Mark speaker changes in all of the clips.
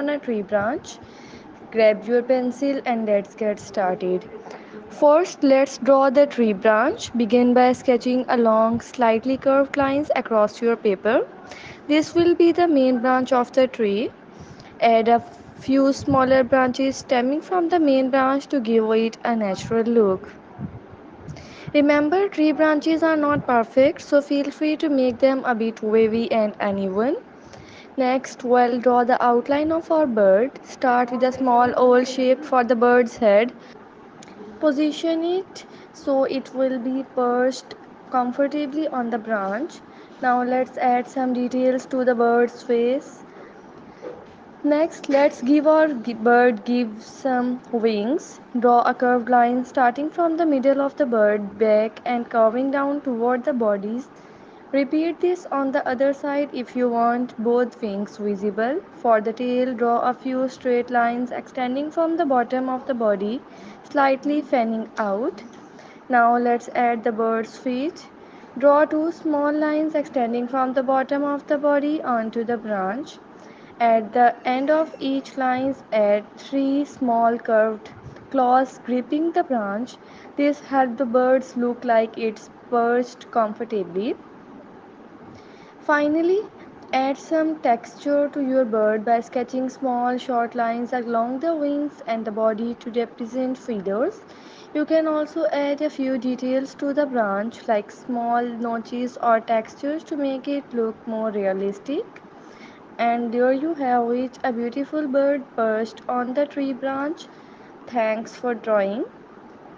Speaker 1: on a tree branch. Grab your pencil and let's get started. First, let's draw the tree branch. Begin by sketching along slightly curved lines across your paper. This will be the main branch of the tree. Add a few smaller branches stemming from the main branch to give it a natural look. Remember, tree branches are not perfect, so feel free to make them a bit wavy and uneven. Next, we'll draw the outline of our bird. Start with a small oval shape for the bird's head. Position it so it will be perched comfortably on the branch. Now let's add some details to the bird's face. Next, let's give our bird give some wings. Draw a curved line starting from the middle of the bird back and curving down toward the bodies. Repeat this on the other side if you want both wings visible. For the tail, draw a few straight lines extending from the bottom of the body, slightly fanning out. Now let's add the bird's feet. Draw two small lines extending from the bottom of the body onto the branch. At the end of each line, add three small curved claws gripping the branch. This helps the birds look like it's perched comfortably. Finally, add some texture to your bird by sketching small short lines along the wings and the body to represent feathers. You can also add a few details to the branch like small notches or textures to make it look more realistic. And there you have it, a beautiful bird perched on the tree branch. Thanks for drawing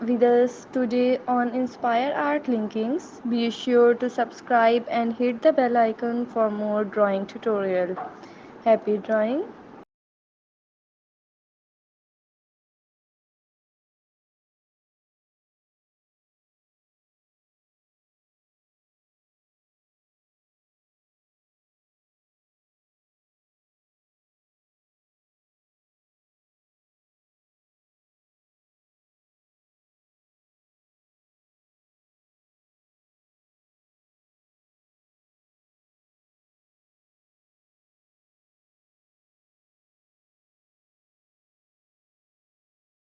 Speaker 1: with us today on Inspire Art Linkings. Be sure to subscribe and hit the bell icon for more drawing tutorial. Happy drawing!